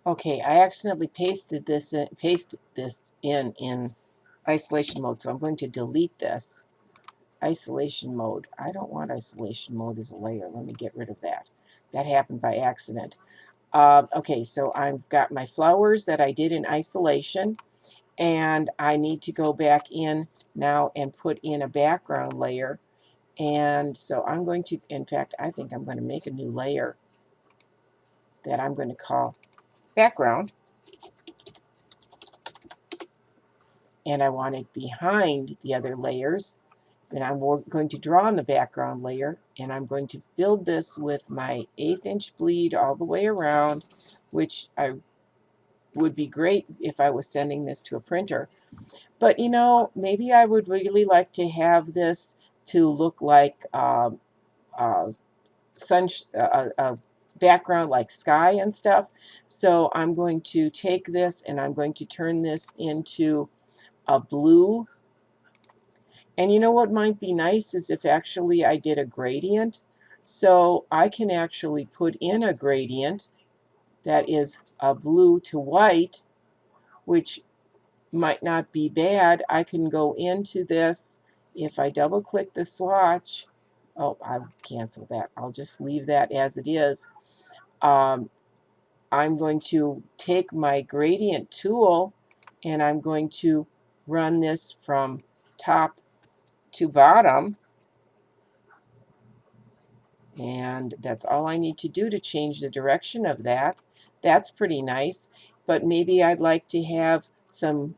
Okay, I accidentally pasted this in isolation mode, so I'm going to delete this. Isolation mode. I don't want isolation mode as a layer. Let me get rid of that. That happened by accident. Okay, so I've got my flowers that I did in isolation, and I need to go back in now and put in a background layer. And so I'm going to, in fact, I think I'm going to make a new layer that I'm going to call background. And I want it behind the other layers. Then I'm going to draw on the background layer, and I'm going to build this with my 1/8 inch bleed all the way around, which I would be great if I was sending this to a printer. But you know, maybe I would really like to have this to look like a background like sky and stuff. So I'm going to take this and I'm going to turn this into a blue. And you know what might be nice is if actually I did a gradient. So I can actually put in a gradient that is a blue to white, which might not be bad. I can go into this. If I double click the swatch, oh, I'll cancel that. I'll just leave that as it is. I'm going to take my gradient tool and I'm going to run this from top to bottom. And that's all I need to do to change the direction of that. That's pretty nice. But maybe I'd like to have some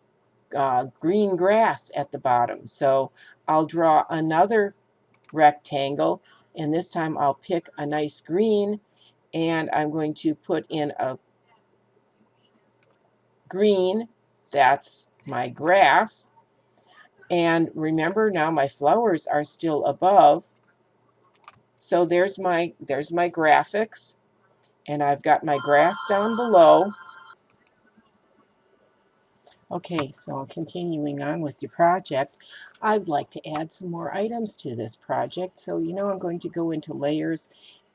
green grass at the bottom. So I'll draw another rectangle, and this time I'll pick a nice green, and I'm going to put in a green. That's my grass. And remember, now my flowers are still above. So there's my graphics, and I've got my grass down below. Okay, so continuing on with your project, I'd like to add some more items to this project. So you know I'm going to go into layers,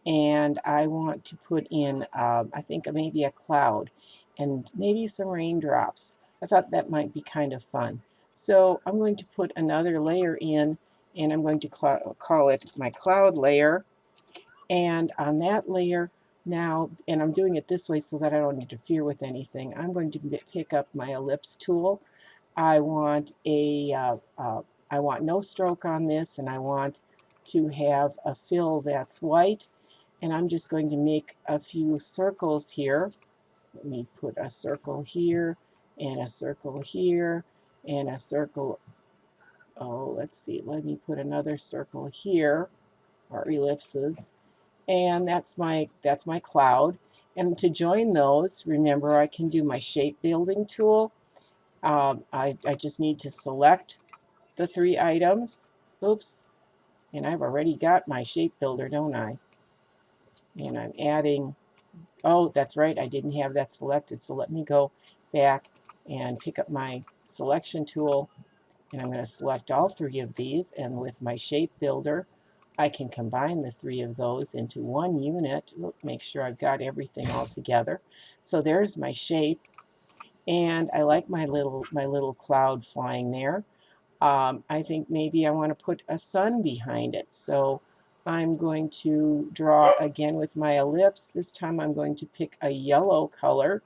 and I want to put in, I think maybe a cloud and maybe some raindrops. I thought that might be kind of fun. So I'm going to put another layer in, and I'm going to call it my cloud layer. And on that layer now, and I'm doing it this way so that I don't interfere with anything, I'm going to pick up my ellipse tool. I want I want no stroke on this, and I want to have a fill that's white. And I'm just going to make a few circles here. Let me put a circle here, and a circle here, and a circle. Oh, let's see. Let me put another circle here, or ellipses, and that's my cloud. And to join those, remember I can do my shape building tool. I just need to select the 3 items. Oops, and I've already got my shape builder, don't I? And I'm adding, oh, that's right, I didn't have that selected, so let me go back and pick up my selection tool, and I'm going to select all 3 of these, and with my shape builder I can combine the 3 of those into one unit. Make sure I've got everything all together. So there's my shape, and I like my little cloud flying there. I think maybe I want to put a sun behind it. So I'm going to draw again with my ellipse. This time I'm going to pick a yellow color,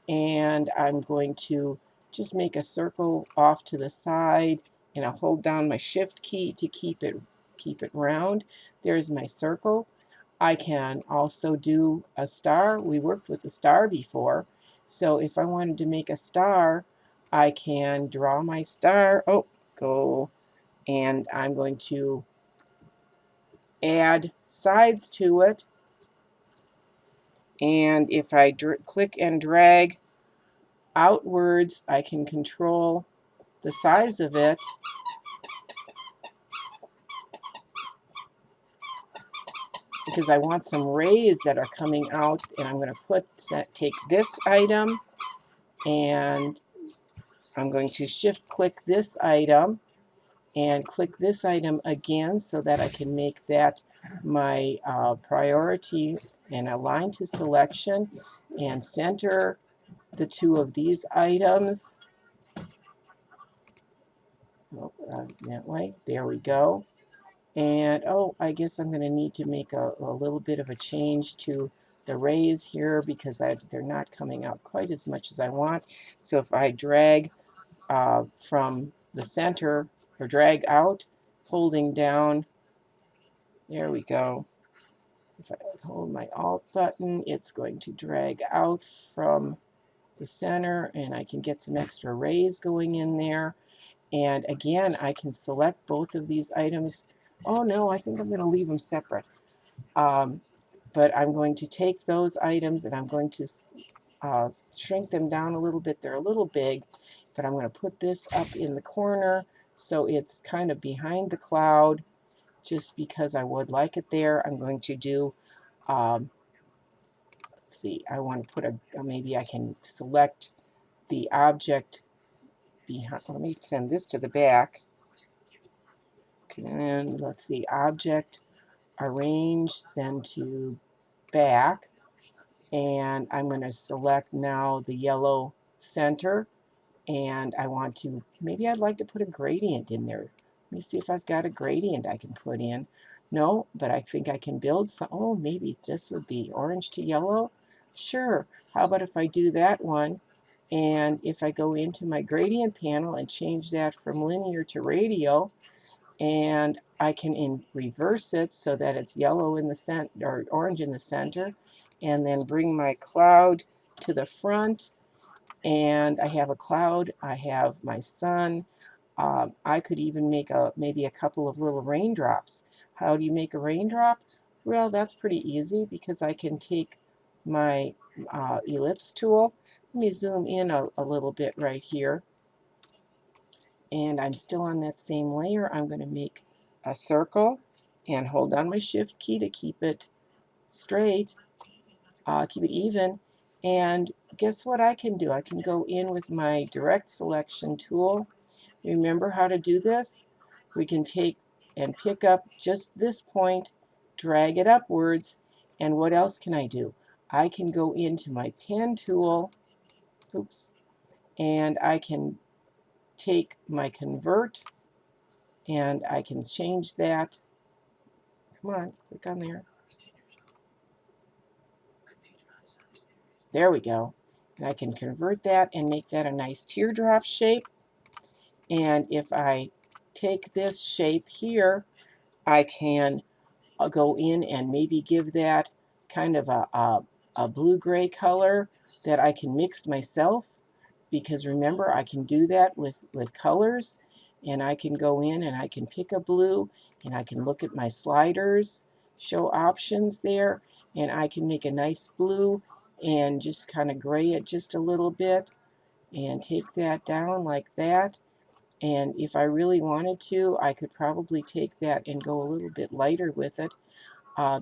and I'm going to just make a circle off to the side, and I'll hold down my shift key to keep it round. There's my circle. I can also do a star. We worked with the star before. So if I wanted to make a star, I can draw my star. Oh, go. And I'm going to add sides to it. And if I click and drag outwards, I can control the size of it. Because I want some rays that are coming out, and I'm going to take this item, and I'm going to shift click this item and click this item again so that I can make that my priority and align to selection. and center the two of these items. That way. There we go. And oh, I guess I'm going to need to make a little bit of a change to the rays here because they're not coming out quite as much as I want. So if I drag from the center, or drag out, holding down, there we go. If I hold my Alt button, it's going to drag out from the center, and I can get some extra rays going in there. And again, I can select both of these items. Oh no, I think I'm going to leave them separate. But I'm going to take those items and I'm going to shrink them down a little bit. They're a little big, but I'm going to put this up in the corner so it's kind of behind the cloud just because I would like it there. I'm going to do, let's see, I want to put maybe I can select the object behind. Let me send this to the back. And let's see, object, arrange, send to back. And I'm going to select now the yellow center, and I want to, maybe I'd like to put a gradient in there. Let me see if I've got a gradient I can put in. No, but I think I can build some. Oh, maybe this would be orange to yellow. Sure. How about if I do that one, and if I go into my gradient panel and change that from linear to radial, and I can reverse it so that it's yellow in the center or orange in the center, and then bring my cloud to the front, and I have a cloud, I have my sun. I could even make maybe a couple of little raindrops. How do you make a raindrop? Well, that's pretty easy because I can take my ellipse tool. Let me zoom in a little bit right here. And I'm still on that same layer. I'm going to make a circle and hold down my shift key to keep it straight, keep it even. And guess what I can do? I can go in with my direct selection tool. Remember how to do this? We can take and pick up just this point, drag it upwards, and what else can I do? I can go into my pen tool, oops, and I can take my convert and I can change that. Come on, click on there. There we go. And I can convert that and make that a nice teardrop shape. And if I take this shape here, I can go in and maybe give that kind of a blue-gray color that I can mix myself, because remember, I can do that with colors, and I can go in and I can pick a blue, and I can look at my sliders, show options there, and I can make a nice blue and just kind of gray it just a little bit and take that down like that. And if I really wanted to, I could probably take that and go a little bit lighter with it,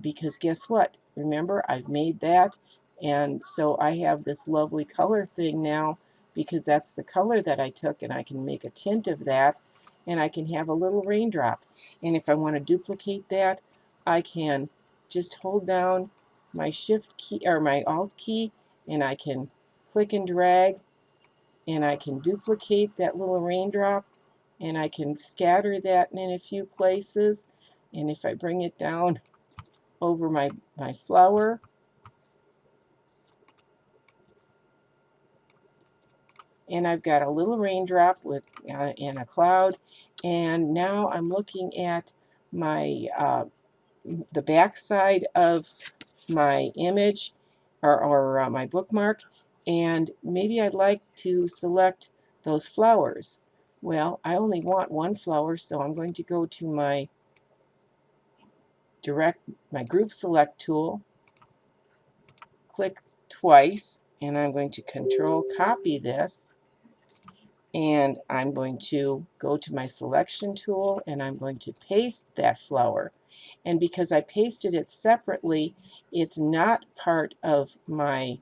because guess what? Remember, I've made that, and so I have this lovely color thing now because that's the color that I took, and I can make a tint of that, and I can have a little raindrop. And if I want to duplicate that, I can just hold down my shift key or my alt key, and I can click and drag, and I can duplicate that little raindrop, and I can scatter that in a few places. And if I bring it down over my flower, and I've got a little raindrop with and a cloud. And now I'm looking at my the back side of my image or my bookmark, and maybe I'd like to select those flowers. Well, I only want one flower, so I'm going to go to my group select tool, click twice, and I'm going to control copy this, and I'm going to go to my selection tool and I'm going to paste that flower. And because I pasted it separately, it's not part of my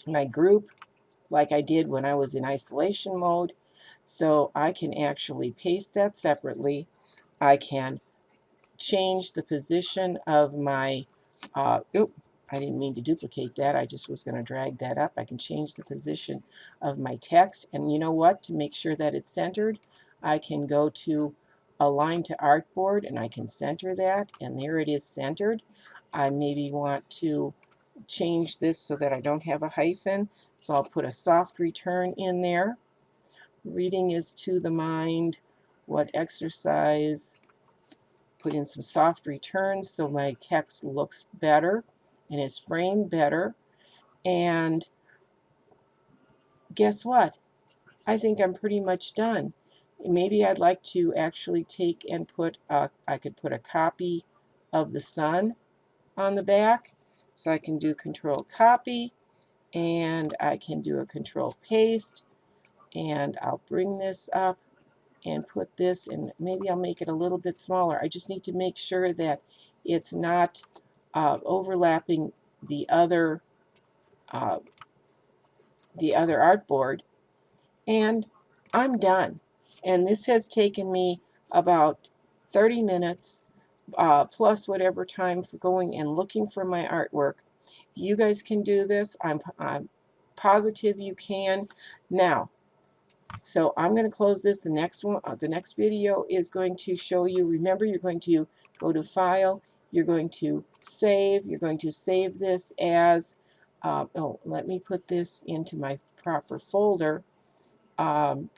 my group like I did when I was in isolation mode. So I can actually paste that separately. I can change the position of my I didn't mean to duplicate that. I just was going to drag that up. I can change the position of my text. And you know what? To make sure that it's centered, I can go to Align to Artboard and I can center that. And there it is centered. I maybe want to change this so that I don't have a hyphen. So I'll put a soft return in there. Reading is to the mind. What exercise? Put in some soft returns so my text looks better and is framed better. And guess what? I think I'm pretty much done. Maybe I'd like to actually take and put I could put a copy of the sun on the back. So I can do Control Copy and I can do a Control Paste, and I'll bring this up and put this, and maybe I'll make it a little bit smaller. I just need to make sure that it's not overlapping the other artboard, and I'm done. And this has taken me about 30 minutes plus whatever time for going and looking for my artwork. You guys can do this. I'm positive you can. Now, so I'm going to close this. The next one, the next video is going to show you. Remember, you're going to go to File. You're going to Save. You're going to save this as. Let me put this into my proper folder that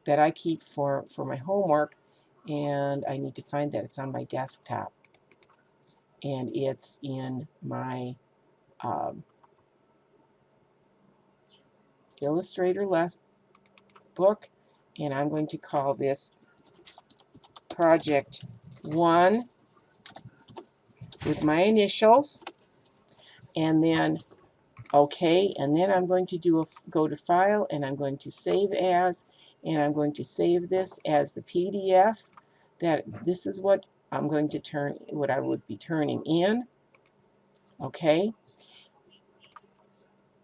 I keep for my homework, and I need to find that. It's on my desktop, and it's in my Illustrator book, and I'm going to call this Project 1 with my initials, and then OK, and then I'm going to go to File, and I'm going to Save As, and I'm going to save this as the PDF. That this is what I'm going to turn, what I would be turning in. OK,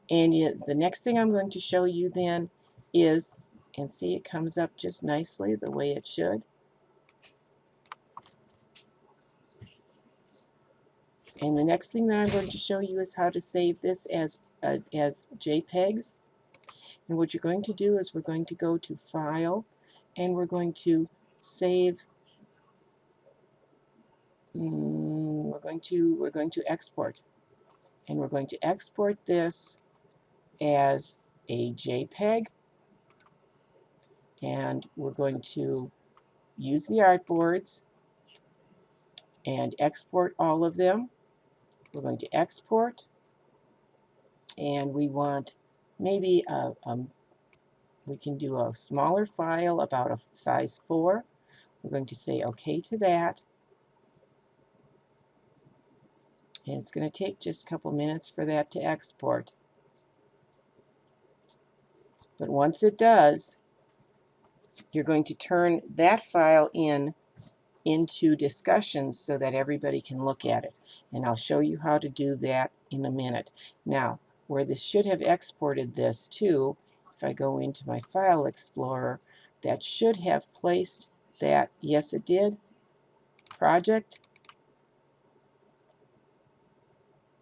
and the next thing I'm going to show you then is, and see, it comes up just nicely the way it should. And the next thing that I'm going to show you is how to save this as JPEGs. And what you're going to do is we're going to go to File, and we're going to save. We're going to export, and we're going to export this as a JPEG, and we're going to use the artboards and export all of them. We're going to export, and we want maybe we can do a smaller file about a size 4. We're going to say OK to that. And it's going to take just a couple minutes for that to export. But once it does, you're going to turn that file into discussions so that everybody can look at it. And I'll show you how to do that in a minute. Now, where this should have exported this to, if I go into my File Explorer, that should have placed that, yes it did, project.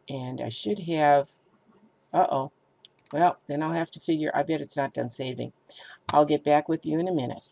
And I should have, well, then I'll have to figure, I bet it's not done saving. I'll get back with you in a minute.